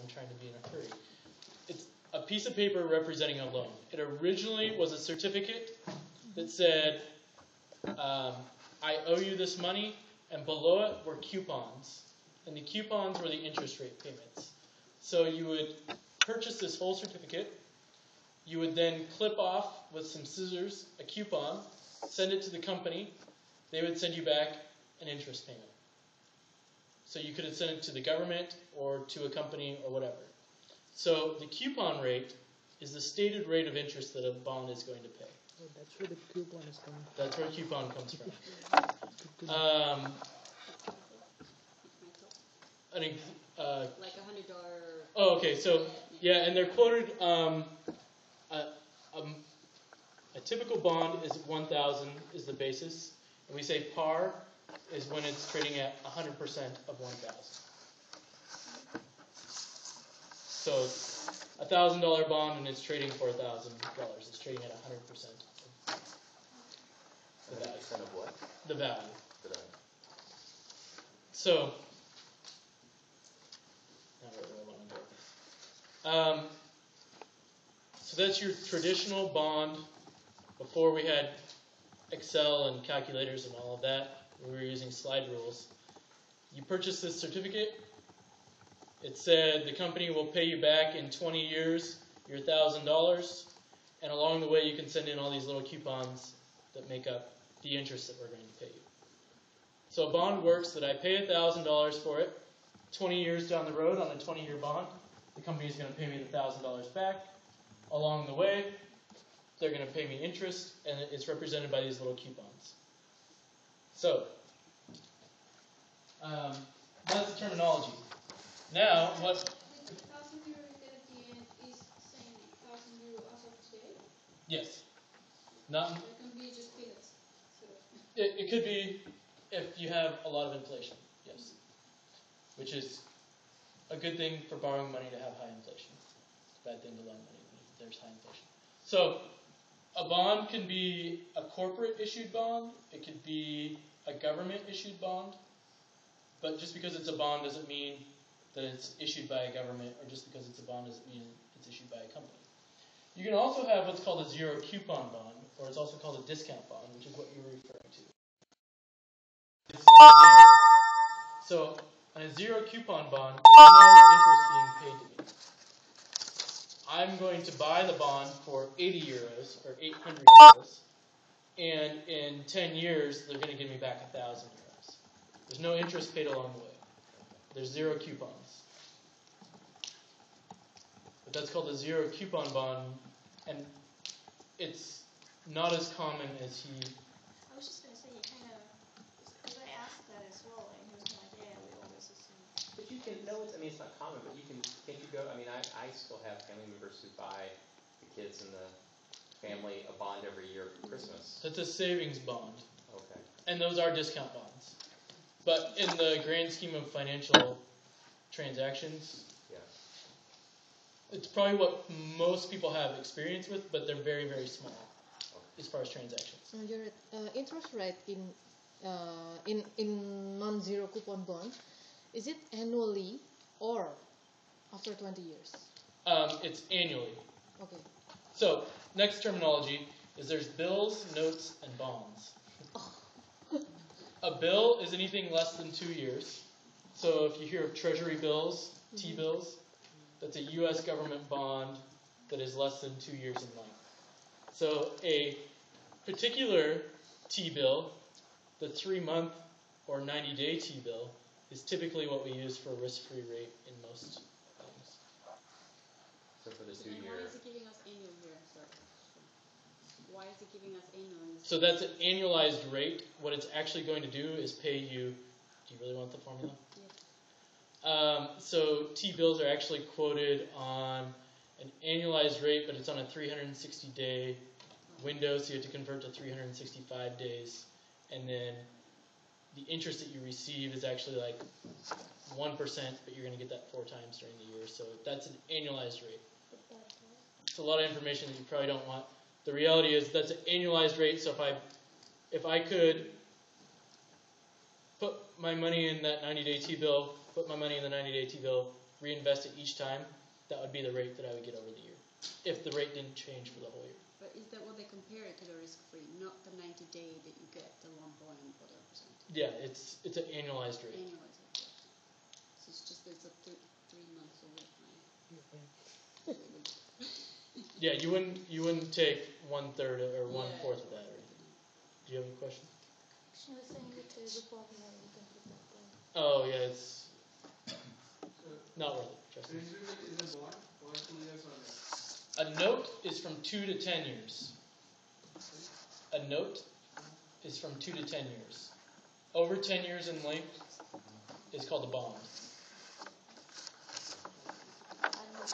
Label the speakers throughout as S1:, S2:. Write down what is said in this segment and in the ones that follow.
S1: I'm trying to be in a hurry. It's a piece of paper representing a loan. It originally was a certificate that said, I owe you this money, and below it were coupons. And the coupons were the interest rate payments. So you would purchase this whole certificate. You would then clip off with some scissors a coupon, send it to the company. They would send you back an interest payment. So you could have sent it to the government or to a company or whatever. So the coupon rate is the stated rate of interest that a bond is going to pay.
S2: Oh, that's where the coupon is coming from.
S1: That's where coupon comes from.
S3: Like $100.
S1: Oh, okay. So yeah, and they're quoted. A typical bond is 1,000 is the basis, and we say par is when it's trading at 100% of 1,000. So it's $1,000 bond and it's trading for $1,000. It's trading at 100% of the value.
S4: Of what?
S1: The value.
S4: The value.
S1: So not really where I want to go. So that's your traditional bond. Before we had Excel and calculators and all of that, we were using slide rules. You purchased this certificate. It said the company will pay you back in 20 years your $1,000, and along the way you can send in all these little coupons that make up the interest that we're going to pay you. So a bond works that I pay $1,000 for it. 20 years down the road on a 20-year bond, the company is going to pay me the $1,000 back. Along the way, they're going to pay me interest, and it's represented by these little coupons. So, that's the terminology. Now, what...
S3: The 1,000 euro you get at the end is saying 1,000 euro as of today?
S1: Yes. Not...
S3: It can be just peanuts.
S1: It could be if you have a lot of inflation, yes. Which is a good thing for borrowing money to have high inflation. It's a bad thing to loan money when there's high inflation. So, a bond can be a corporate issued bond. It could be a government issued bond. But just because it's a bond doesn't mean that it's issued by a government, or just because it's a bond doesn't mean it's issued by a company. You can also have what's called a zero coupon bond, or it's also called a discount bond, which is what you were referring to. So, on a zero coupon bond, there's no interest being paid to me. I'm going to buy the bond for 80 euros or 800 euros, and in 10 years they're going to give me back 1,000 euros. There's no interest paid along the way. There's zero coupons. But that's called a zero coupon bond, and it's not as common as he...
S5: I was just going to say, you kind of, because I asked that as well, and he was kind of like, yeah, we always assume.
S4: But you can, no, I mean, it's not common, but you can you go, I mean, I still have family members who buy the kids and the family a bond every year for Christmas.
S1: That's a savings bond.
S4: Okay.
S1: And those are discount bonds. But in the grand scheme of financial transactions,
S4: yeah,
S1: it's probably what most people have experience with, but they're very, very small as far as transactions.
S6: So your interest rate in non-zero coupon bond, is it annually or after 20 years?
S1: It's annually.
S6: Okay.
S1: So next terminology is there's bills, notes, and bonds. A bill is anything less than 2 years. So if you hear of treasury bills, T-bills, that's a U.S. government bond that is less than 2 years in length. So a particular T-bill, the 3-month or 90-day T-bill, is typically what we use for a risk-free rate in most things.
S4: So for the 2
S3: And
S4: year...
S3: why is it giving us annual here? Sorry. Why is it giving us annual?
S1: So that's an annualized rate. What it's actually going to do is pay you... Do you really want the formula?
S3: Yes.
S1: So T-bills are actually quoted on an annualized rate, but it's on a 360-day window, so you have to convert to 365 days. And then the interest that you receive is actually like 1%, but you're going to get that 4 times during the year. So that's an annualized rate. It's a lot of information that you probably don't want. The reality is that's an annualized rate, so if I could put my money in that 90-day T-bill, put my money in the 90-day T-bill, reinvest it each time, that would be the rate that I would get over the year, if the rate didn't change for the whole year.
S7: But is that what they compare it to the risk-free, not the 90-day that you get the 1.whatever%?
S1: Yeah, it's an annualized rate.
S7: Annualized, okay. So it's just it's a 3 months over time.
S1: Yeah, you wouldn't take 1/3 or 1/4 of that or anything. Do you have any questions?
S6: She was saying that there's a formula you can put that there.
S1: Oh yeah, it's not worth it. Trust me.
S8: Is a bond for 2 years or less?
S1: A note is from 2 to 10 years. A note is from 2 to 10 years. Over 10 years in length is called a bond.
S6: And the bills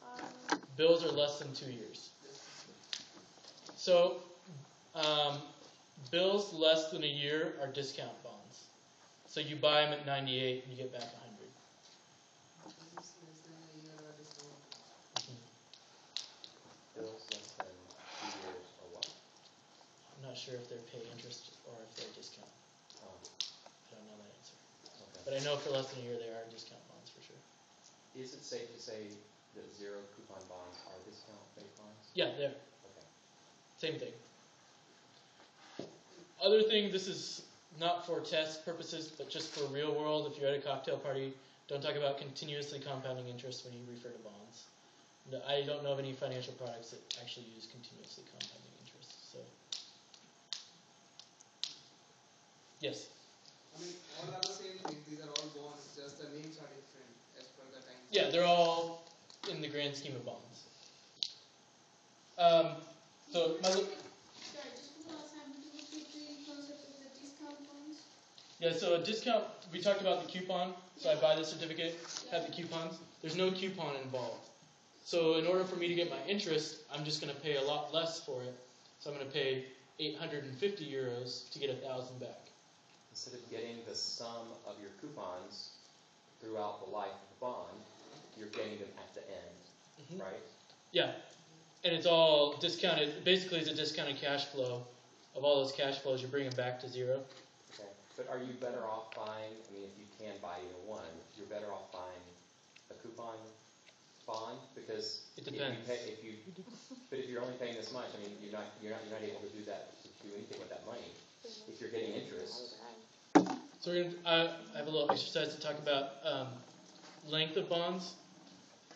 S6: are
S1: Bills are less than 2 years. So, bills less than a year are discount bonds. So you buy them at 98 and you get back 100.
S4: Bills less than 2 years or what?
S1: I'm not sure if they're pay interest or if they're discount.
S4: Oh,
S1: I don't know that answer.
S4: okay.
S1: But I know for less than a year they are discount bonds for sure.
S4: Is it safe to say that zero coupon bonds are discount rate bonds?
S1: Yeah, there.
S4: Okay.
S1: Same thing. Other thing, this is not for test purposes, but just for real world. If you're at a cocktail party, don't talk about continuously compounding interest when you refer to bonds. No, I don't know of any financial products that actually use continuously compounding interest. So, yes.
S8: I mean, all are the same thing. These are all bonds. Just the names are different as per the time.
S1: Yeah, they're all in the grand scheme of bonds. So my
S3: Sorry, just for the last time, would you repeat the concept of the discount bonds?
S1: yeah, so a discount. We talked about the coupon. So I buy the certificate, have the coupons. There's no coupon involved. So in order for me to get my interest, I'm just going to pay a lot less for it. So I'm going to pay 850 euros to get 1,000 back.
S4: Instead of getting the sum of your coupons throughout the life of the bond, you're getting them at the end, right?
S1: Yeah, and it's all discounted. Basically, it's a discounted cash flow. Of all those cash flows, you're bringing back to zero.
S4: Okay. But are you better off buying, I mean, if you can buy either one, you're better off buying a coupon bond? Because
S1: It depends.
S4: But if you're only paying this much, I mean, you're not able to do anything with that money if you're getting interest.
S1: So we're gonna, I have a little exercise to talk about length of bonds.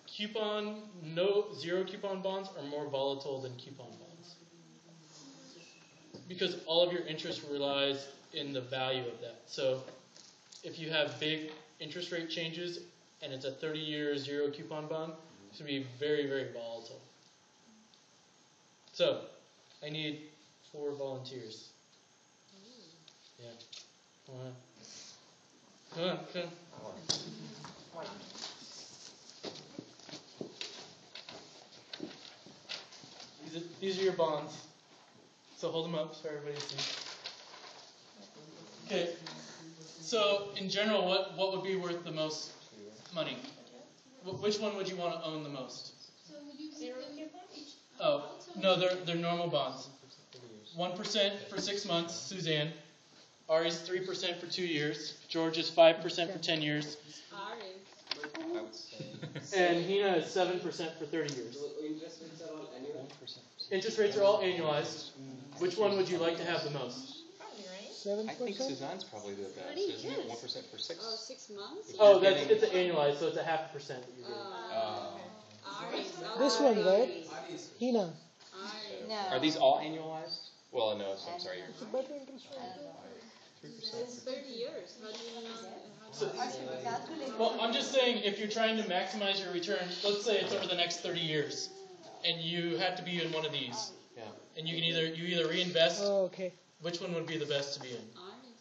S1: Zero coupon bonds are more volatile than coupon bonds because all of your interest relies in the value of that. So if you have big interest rate changes and it's a 30-year zero coupon bond, it's going to be very, very volatile. So I need 4 volunteers. Yeah. Come on. Come on. These are your bonds. So hold them up so everybody sees. Okay. So in general, what would be worth the most money? Which one would you want to own the most?
S3: So would you give them each?
S1: Oh, no, they're normal bonds. 1% for 6 months, Suzanne. Ari's 3% for 2 years. George is 5% for 10 years.
S7: Ari.
S4: I would say.
S1: And Hina is 7% for 30 years.
S8: Interest rates are all annual.
S1: Interest rates are all annualized. Which one would you like to have the most?
S2: 7%?
S9: I think Suzanne's probably the best, isn't it? 1% for 6.
S7: Oh, 6 months?
S1: Oh, it's annualized, so it's a 0.5% that you're getting.
S7: Ari.
S2: This one, right? Hina.
S7: Ari.
S6: no.
S9: Are these all annualized? Well, no, I'm sorry.
S2: It's a better interest rate.
S9: 3%.
S7: It's 30 years. How do you know?
S1: Well, I'm just saying, if you're trying to maximize your return, let's say it's over the next 30 years, and you have to be in one of these,
S9: Yeah.
S1: and you can either reinvest.
S2: Oh, okay.
S1: Which one would be the best to be in?
S7: Ari.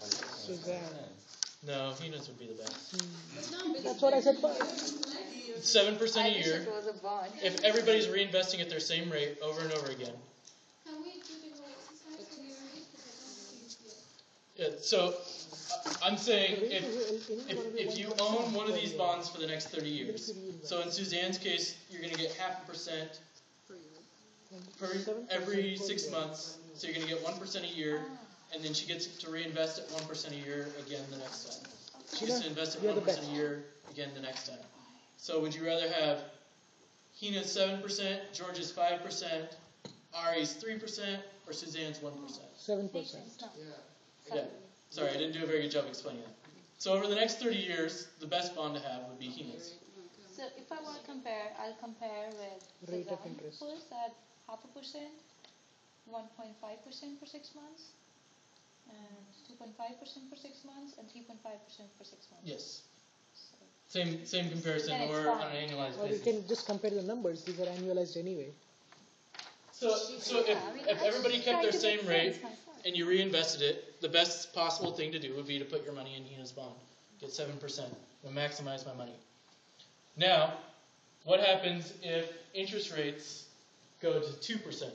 S2: Suzanne.
S1: No, Hina's would be the best.
S2: That's what I said first.
S1: 7% a year.
S6: was a bond.
S1: If everybody's reinvesting at their same rate over and over again.
S3: Can we do the whole exercise so we are ready? Because I don't think it's
S1: Yeah, so I'm saying if you own one of these bonds for the next 30 years, so in Suzanne's case, you're going to get 0.5% per every 6 months. So you're going to get 1% a year, and then she gets to reinvest at 1% a year again the next time. She gets to invest at 1% a year again the next time. So would you rather have Hina's 7%, George's 5%, Ari's 3%, or Suzanne's 1%?
S2: 7%.
S1: Yeah. Sorry, I didn't do a very good job explaining that. So over the next 30 years, the best bond to have would be Hina's.
S5: So if I want to compare, I'll compare with
S2: Rate of
S5: Suzanne,
S2: interest.
S5: who is at 0.5%, 1.5% for 6 months, and 2.5% for 6 months, and 3.5% for 6 months.
S1: Yes.
S5: So
S1: Same comparison,
S5: Then it's
S1: or
S5: fine.
S1: on an annualized
S2: Or you
S1: basis.
S2: can just compare the numbers. These are annualized anyway.
S1: So if everybody kept their same rate and you reinvested it, the best possible thing to do would be to put your money in Hina's bond. Get 7%. I'll maximize my money. Now, what happens if interest rates go to 2%?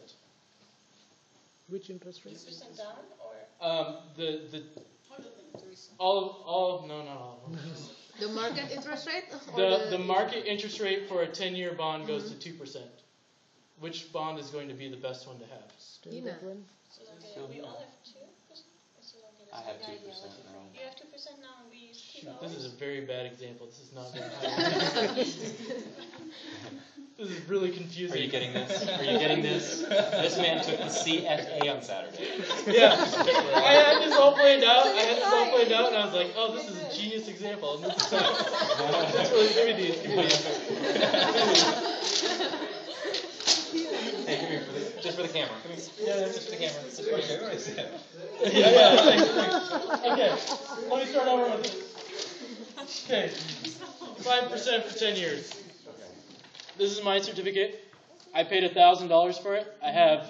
S2: Which interest rate?
S5: 2% down, or
S1: No, not all of them.
S6: The market interest rate? Or
S1: The market interest rate for a 10-year bond goes to 2%. Which bond is going to be the best one to have?
S2: Still
S6: Hina.
S2: that one?
S5: so we all have 2%?
S9: I have 2% now.
S5: You have 2% now, and we use 2
S1: Shoot,
S5: dollars.
S1: this is a very bad example. This is not very high. This is really confusing.
S9: Are you getting this? Are you getting this? This man took the CFA on Saturday.
S1: Yeah. I had this all planned out. And I was like, oh, this is a genius example. And this is that's really, give me these.
S9: Hey, come here, just for the camera. Come here.
S1: Yeah,
S9: Just for the camera. Just for the camera.
S1: thanks. Okay, let me start over with this. Okay, 5% for 10 years. This is my certificate. I paid $1,000 for it. I have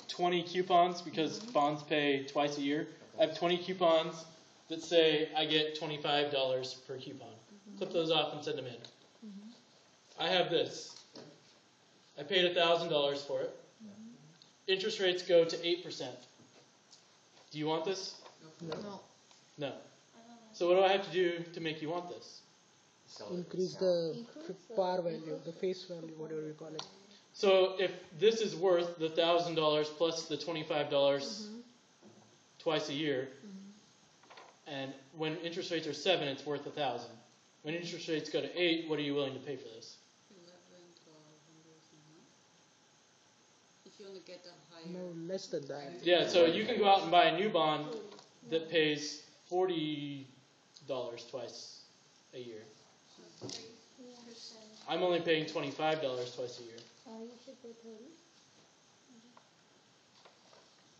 S1: 20 coupons because bonds pay twice a year. I have 20 coupons that say I get $25 per coupon. Clip those off and send them in. I have this. I paid $1,000 for it. Interest rates go to 8%. Do you want this?
S6: No.
S1: No. So what do I have to do to make you want this?
S2: Increase the par value, the face value, whatever you call it.
S1: So if this is worth the $1,000 plus the $25 twice a year, and when interest rates are 7, it's worth $1,000. When interest rates go to 8, what are you willing to pay for this?
S7: 11, 1,200 if you only get a higher.
S2: No, less than that.
S1: Yeah, so you can go out and buy a new bond that pays $40 twice a year. I'm only paying $25 twice a year.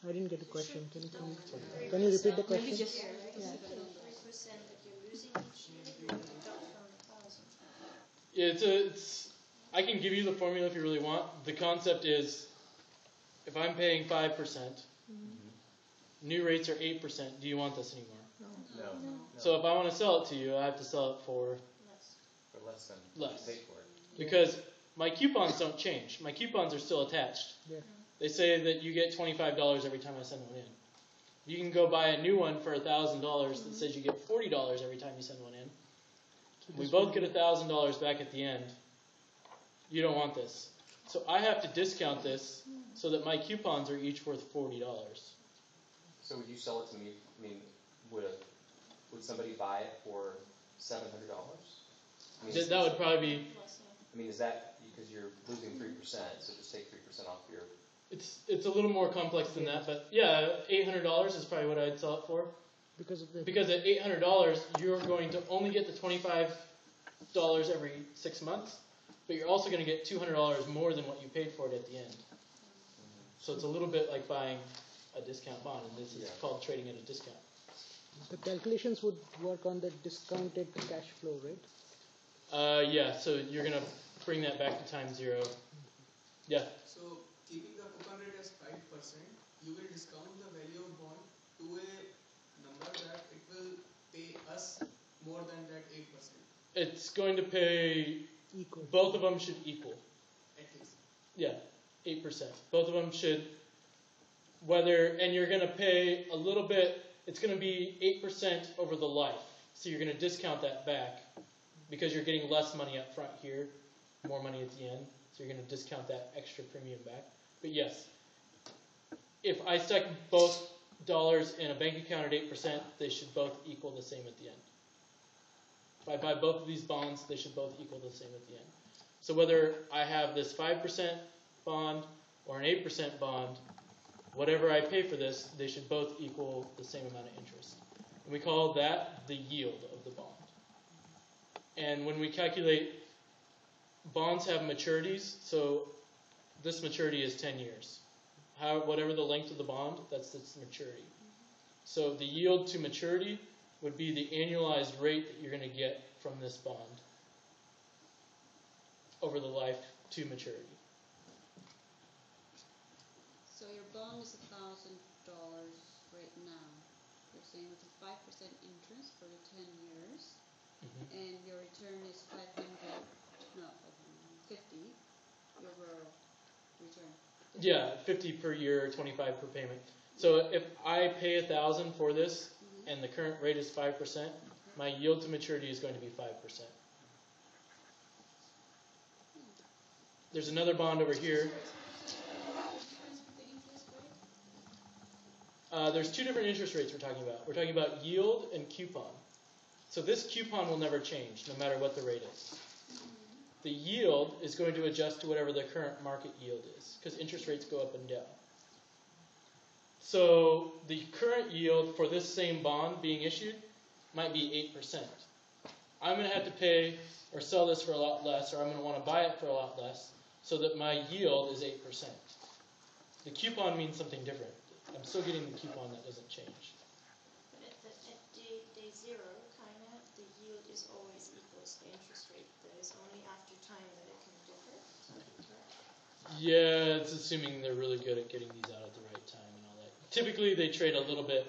S2: I didn't get a question. Can you repeat the question?
S5: Maybe just 3% that you're losing each year, you deduct from 1,000.
S1: Yeah, I can give you the formula if you really want. The concept is, if I'm paying 5%, new rates are 8%. Do you want this anymore?
S4: No.
S1: So if I want to sell it to you, I have to sell it for
S4: For less than
S1: less.
S4: you paid for it.
S1: Because my coupons don't change. My coupons are still attached.
S2: Yeah.
S1: They say that you get $25 every time I send one in. You can go buy a new one for $1,000 that says you get $40 every time you send one in. We both get $1,000 back at the end. You don't want this. So I have to discount this so that my coupons are each worth $40.
S4: So would you sell it to me? I mean, would somebody buy it for $700? I mean,
S1: That would probably be.
S4: I mean, is that because you're losing 3%? So just take 3% off your.
S1: It's a little more complex than that, but yeah, $800 is probably what I'd sell it for.
S2: Because
S1: at $800, you're going to only get the $25 every 6 months, but you're also going to get $200 more than what you paid for it at the end. So it's a little bit like buying a discount bond, and this is called trading at a discount.
S2: the calculations would work on the discounted cash flow, right?
S1: Yeah, so you're going to bring that back to time 0. Yeah.
S8: So keeping the coupon rate as 5%, you will discount the value of bond to a number that it will pay us more than that 8%.
S1: It's going to pay,
S2: Equal.
S1: both of them should equal.
S8: At least.
S1: Yeah, 8%. Both of them should, and you're going to pay a little bit, it's going to be 8% over the life. So you're going to discount that back because you're getting less money up front here, more money at the end. So you're going to discount that extra premium back. But yes, if I stuck both dollars in a bank account at 8%, they should both equal the same at the end. If I buy both of these bonds, they should both equal the same at the end. So whether I have this 5% bond or an 8% bond, whatever I pay for this, they should both equal the same amount of interest. And we call that the yield of the bond. And when we calculate, bonds have maturities, so this maturity is 10 years. Whatever the length of the bond, that's its maturity. So the yield to maturity would be the annualized rate that you're going to get from this bond over the life to maturity.
S7: So your bond is $1,000 right now. You're saying with a 5% interest for the 10 years, and your return is 50. Your overall return.
S1: Yeah, 50 per year, 25 per payment. So if I pay 1,000 for this, and the current rate is 5%, my yield to maturity is going to be 5%. There's another bond over here. There's two different interest rates we're talking about. We're talking about yield and coupon. So this coupon will never change, no matter what the rate is. The yield is going to adjust to whatever the current market yield is, because interest rates go up and down. So the current yield for this same bond being issued might be 8%. I'm going to have to pay or sell this for a lot less, or I'm going to want to buy it for a lot less, so that my yield is 8%. The coupon means something different. I'm still getting the coupon, that doesn't change.
S5: But at day zero, kind of, the yield is always equals the interest rate. That is only after time that it can differ. Is that correct?
S1: Yeah, it's assuming they're really good at getting these out at the right time and all that. Typically, they trade a little bit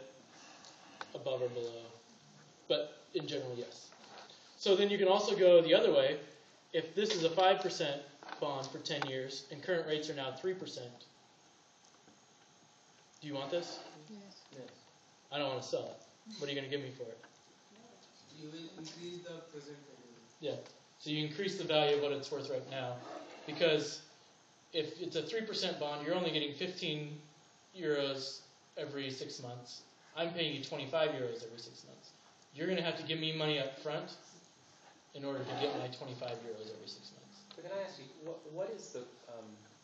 S1: above or below, but in general, yes. So then you can also go the other way. If this is a 5% bond for 10 years and current rates are now 3%, do you want this?
S6: Yes.
S1: I don't want to sell it. What are you going to give me for it?
S8: You will increase the present value.
S1: Yeah. So you increase the value of what it's worth right now, because if it's a 3% bond, you're only getting 15 euros every 6 months. I'm paying you 25 euros every 6 months. You're going to have to give me money up front in order to get my 25 euros every 6 months.
S4: But can I ask you, what is the,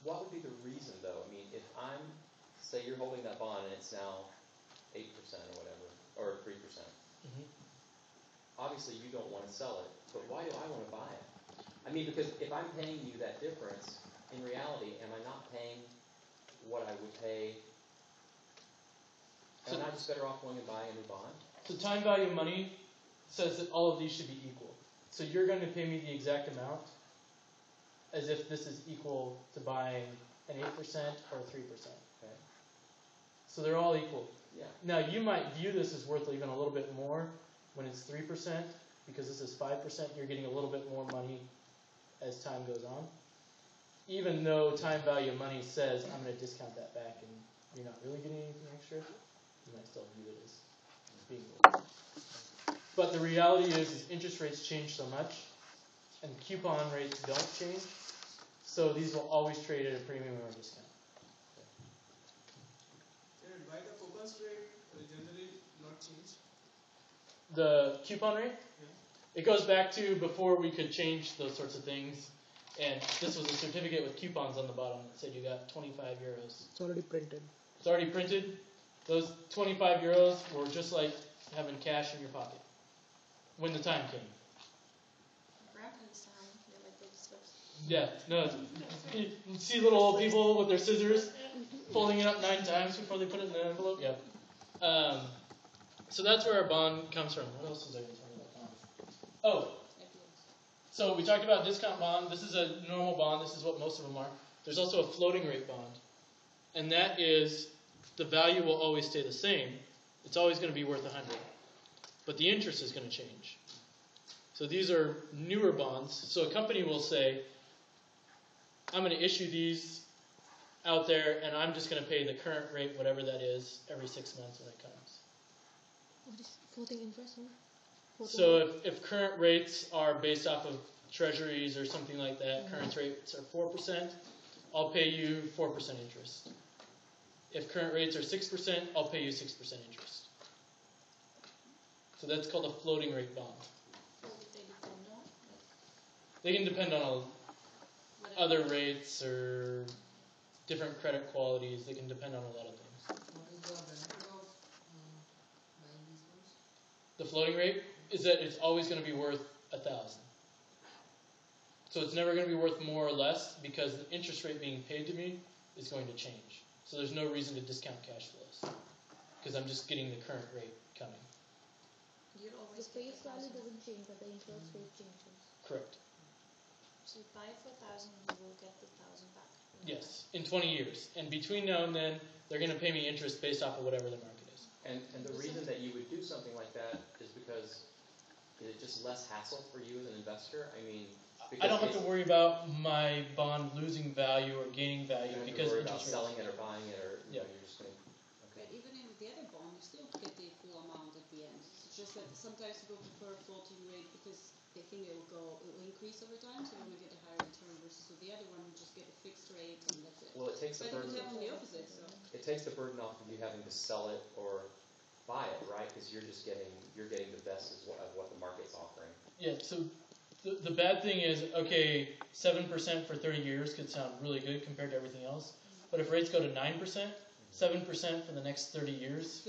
S4: what would be the reason though? I mean, if I'm, say you're holding that bond and it's now 8% or whatever, or 3%. Obviously you don't want to sell it, but why do I want to buy it? I mean, because if I'm paying you that difference, in reality, am I not paying what I would pay? Am I just better off going and buying a new bond?
S1: So time value of money says that all of these should be equal. So you're going to pay me the exact amount as if this is equal to buying an 8% or a 3%.
S4: Okay.
S1: So they're all equal.
S4: Yeah.
S1: Now you might view this as worth even a little bit more when it's 3%, because this is 5%, you're getting a little bit more money as time goes on. Even though time value of money says I'm going to discount that back and you're not really getting anything extra, you might still view it as being worth it. But the reality is interest rates change so much and coupon rates don't change, so these will always trade at a premium or a discount.
S8: Why the coupons rate will generally not change?
S1: The coupon rate?
S8: Yeah.
S1: It goes back to before we could change those sorts of things. And this was a certificate with coupons on the bottom that said you got 25 euros.
S2: It's already printed.
S1: It's already printed. Those 25 euros were just like having cash in your pocket when the time came.
S5: Grandpa's time, they like big stuff.
S1: Yeah, no, you see little old people with their scissors folding it up 9 times before they put it in the envelope. Yeah. So that's where our bond comes from. What else was I going to talk about bonds? Oh, so we talked about discount bond. This is a normal bond. This is what most of them are. There's also a floating rate bond, and that is the value will always stay the same. It's always going to be worth 100, but the interest is going to change. So these are newer bonds. So a company will say, I'm going to issue these out there, and I'm just going to pay the current rate, whatever that is, every 6 months when it comes.
S6: What is floating interest? Floating
S1: So
S6: rate?
S1: if current rates are based off of treasuries or something like that, current rates are 4%, I'll pay you 4% interest. If current rates are 6%, I'll pay you 6% interest. So that's called a floating rate bond.
S5: So if they
S1: They can depend on other rates or different credit qualities. They can depend on a lot of things.
S8: What is the benefit of buying these bonds?
S1: The floating rate is that it's always going to be worth 1,000. So it's never going to be worth more or less because the interest rate being paid to me is going to change. So there's no reason to discount cash flows because I'm just getting the current rate coming.
S5: You'll
S6: The
S5: always get
S6: face
S5: the
S6: value
S5: 1,000.
S6: doesn't change, but the interest rate changes.
S1: Correct.
S5: So you buy for 1,000, you will get the 1,000 back.
S1: Yes, in 20 years. And between now and then, they're going to pay me interest based off of whatever the market is.
S4: And the reason that you would do something like that is because is it just less hassle for you as an investor? I mean,
S1: I don't have to worry about my bond losing value or gaining value
S4: you don't have to
S1: because
S4: worry about
S1: interest
S4: selling
S1: rates.
S4: it or buying it, or
S1: Yeah.
S4: you're just going to. Okay.
S7: But even in the other bond, you still get the full amount at the end. It's just that sometimes people prefer floating rate because they think it will increase over time, so you want to get a higher return versus with the other one, you just get a fixed rate and that's it.
S4: Well, it takes the
S7: But it
S4: burden.
S7: can happen the opposite, so.
S4: It takes the burden off of you having to sell it or buy it, right? Because you're getting the best of what the market's offering.
S1: Yeah, so the bad thing is, okay, 7% for 30 years could sound really good compared to everything else. But if rates go to 9%, 7% for the next 30 years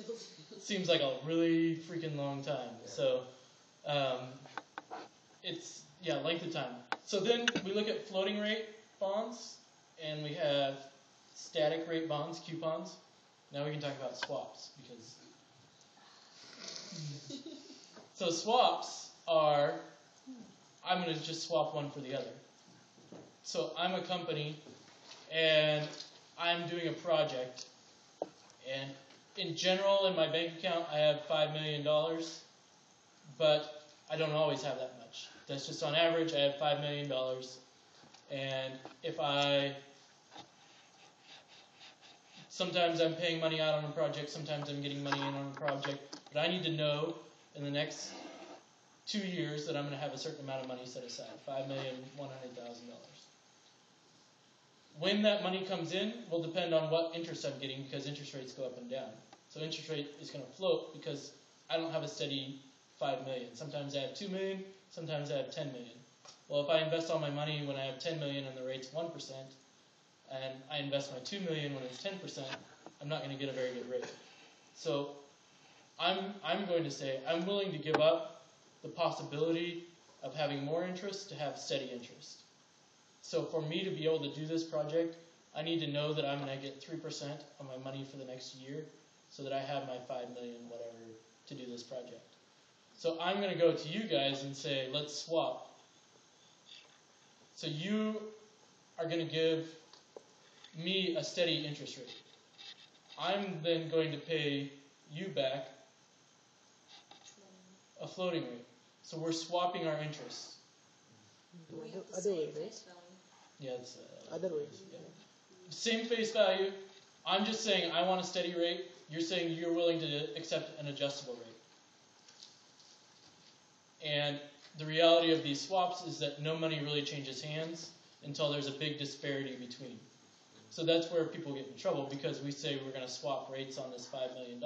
S1: seems like a really freaking long time.
S4: Yeah.
S1: So it's, length of time. So then we look at floating rate bonds, and we have static rate bonds, coupons. Now we can talk about swaps, because... So swaps are, I'm going to just swap one for the other. So I'm a company, and I'm doing a project, and in general, in my bank account, I have $5 million, but I don't always have that much. That's just on average, I have $5 million, and sometimes I'm paying money out on a project, sometimes I'm getting money in on a project, but I need to know in the next 2 years that I'm going to have a certain amount of money set aside, $5,100,000. When that money comes in will depend on what interest I'm getting because interest rates go up and down. So interest rate is going to float because I don't have a steady 5 million. Sometimes I have 2 million, sometimes I have 10 million. Well, if I invest all my money when I have 10 million and the rate's 1%, and I invest my 2 million when it's 10%, I'm not going to get a very good rate. So I'm going to say I'm willing to give up the possibility of having more interest to have steady interest. So for me to be able to do this project, I need to know that I'm going to get 3% of my money for the next year so that I have my 5 million whatever to do this project. So I'm going to go to you guys and say, let's swap. So you are going to give me a steady interest rate. I'm then going to pay you back a floating rate. So we're swapping our interest.
S5: We have the
S2: Other
S5: same
S2: way, right?
S5: face value.
S1: Yeah, it's
S2: Other ways.
S1: yeah. Same face value. I'm just saying I want a steady rate. You're saying you're willing to accept an adjustable rate. And the reality of these swaps is that no money really changes hands until there's a big disparity between. So that's where people get in trouble because we say we're going to swap rates on this $5 million.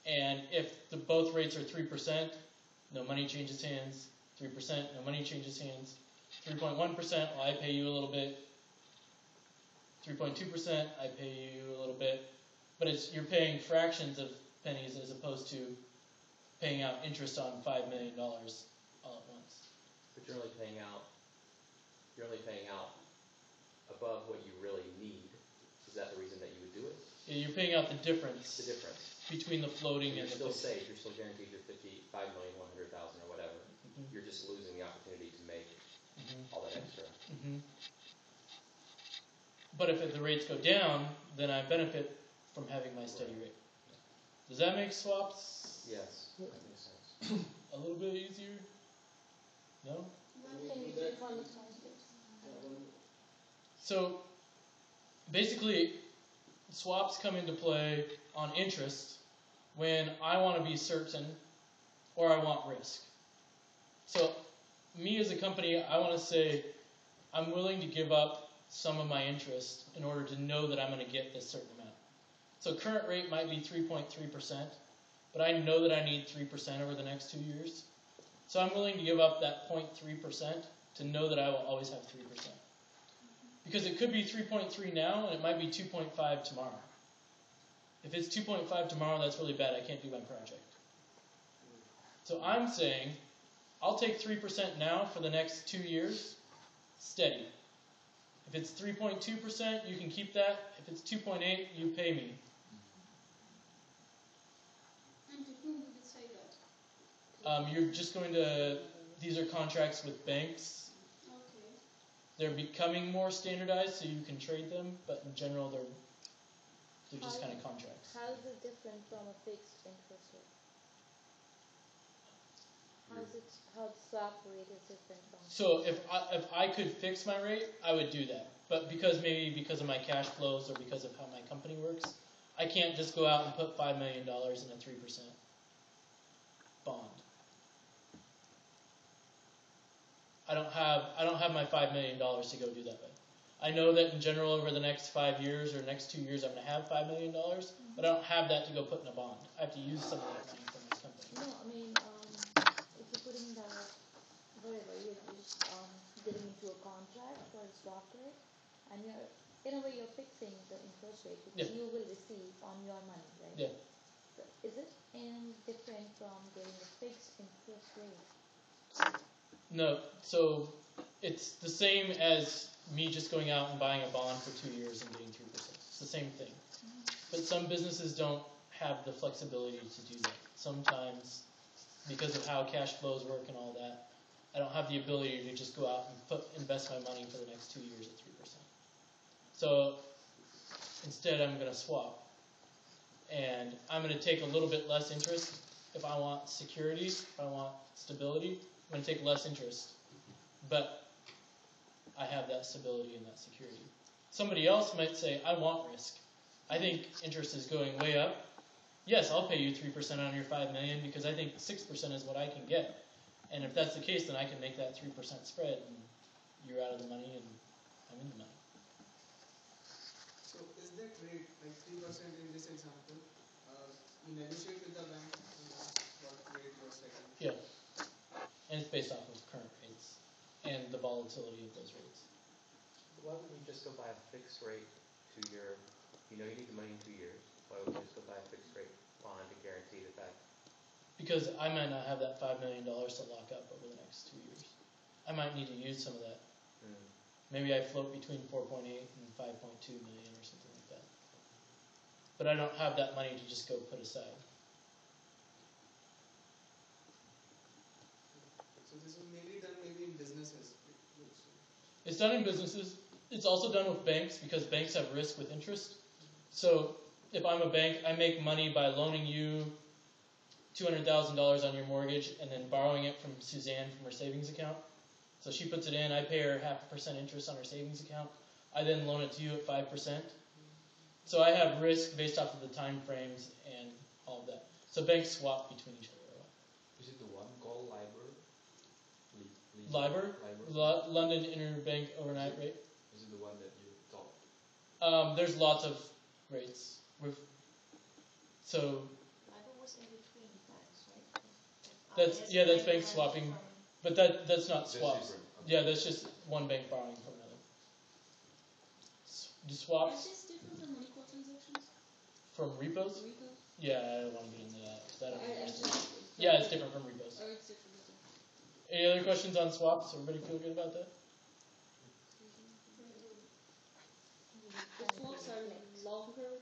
S1: And if both rates are 3%, no money changes hands. 3%, no money changes hands. 3.1%, well, I pay you a little bit. 3.2%, I pay you a little bit. But you're paying fractions of pennies as opposed to paying out interest on $5 million all at once.
S4: But you're only paying out above what you really need. Is that the reason that you would do it?
S1: Yeah, you're paying out the difference
S4: The difference.
S1: between the floating
S4: You're
S1: and the
S4: still
S1: fixed.
S4: safe. You're still guaranteed your 5,100,000 or whatever.
S1: Mhm.
S4: You're just losing the opportunity to make
S1: Mhm.
S4: all that extra.
S1: Mm-hmm. But if the rates go down, then I benefit from having my steady rate. Does that make swaps
S4: Yes, that makes sense.
S1: a little bit easier? No?
S3: One thing we did to understand it.
S1: So basically, swaps come into play on interest when I want to be certain or I want risk. So me as a company, I want to say I'm willing to give up some of my interest in order to know that I'm going to get this certain amount. So current rate might be 3.3%, but I know that I need 3% over the next 2 years. So I'm willing to give up that 0.3% to know that I will always have 3%. Because it could be 3.3 now, and it might be 2.5 tomorrow. If it's 2.5 tomorrow, that's really bad. I can't do my project. So I'm saying, I'll take 3% now for the next 2 years, steady. If it's 3.2%, you can keep that. If it's 2.8, you pay me.
S3: And to whom would you say that?
S1: You're just going to, these are contracts with banks.
S3: Okay.
S1: They're becoming more standardized so you can trade them, but in general they're just kind of contracts.
S6: How is it different from a fixed interest rate? How the swap rate is different from?
S1: So if I could fix my rate, I would do that. But because of my cash flows or because of how my company works, I can't just go out and put $5 million in a 3% bond. I don't have my $5 million to go do that with. I know that in general over the next 5 years or next 2 years I'm going to have $5 million, but I don't have that to go put in a bond. I have to use some of that money from my company.
S6: No, I mean, if you're putting that, whatever, you're just getting into a contract for a swap rate, and in a way you're fixing the interest rate because you will receive on your money, right?
S1: Yeah.
S6: So is it any different from getting a fixed interest rate?
S1: No, so it's the same as me just going out and buying a bond for 2 years and getting 3%. It's the same thing. But some businesses don't have the flexibility to do that. Sometimes, because of how cash flows work and all that, I don't have the ability to just go out and invest my money for the next 2 years at 3%. So instead I'm going to swap. And I'm going to take a little bit less interest. If I want security, if I want stability, I'm going to take less interest. But I have that stability and that security. Somebody else might say, I want risk. I think interest is going way up. Yes, I'll pay you 3% on your $5 million because I think 6% is what I can get. And if that's the case, then I can make that 3% spread, and you're out of the money and I'm in the money.
S8: So is that rate, like 3% in this example, you negotiate with the bank what rate you're setting?
S1: Yeah. And it's based off of current rates and the volatility of those rates.
S4: Why wouldn't you just go buy a fixed rate 2 year, you know you need the money in 2 years, why wouldn't you just go buy a fixed rate bond to guarantee that?
S1: Because I might not have that $5 million to lock up over the next 2 years. I might need to use some of that. Maybe I float between 4.8 and 5.2 million or something like that. But I don't have that money to just go put aside.
S8: So this is mainly done maybe in businesses.
S1: It's done in businesses. It's also done with banks because banks have risk with interest. So if I'm a bank, I make money by loaning you $200,000 on your mortgage and then borrowing it from Suzanne from her savings account. So she puts it in, I pay her 0.5% interest on her savings account. I then loan it to you at 5%. So I have risk based off of the time frames and all of that. So banks swap between each other a lot.
S10: Is it the one called
S1: LIBOR? London Interbank Overnight Rate.
S10: Is it the one that you thought?
S1: There's lots of rates. So
S5: LIBOR was in between banks, right?
S1: that's bank swapping, but that's not swaps.
S10: Okay.
S1: Yeah, that's just one bank borrowing from another. Do swaps
S7: Is this different from money call transactions?
S1: from repos?
S7: Repos?
S1: Yeah, I don't want to get into that. 'Cause I don't
S7: I'm
S1: understand.
S7: just.
S1: Yeah, it's different from repos.
S7: Or it's different.
S1: Any other questions on swaps? Everybody feel good about that?
S7: The swaps are longer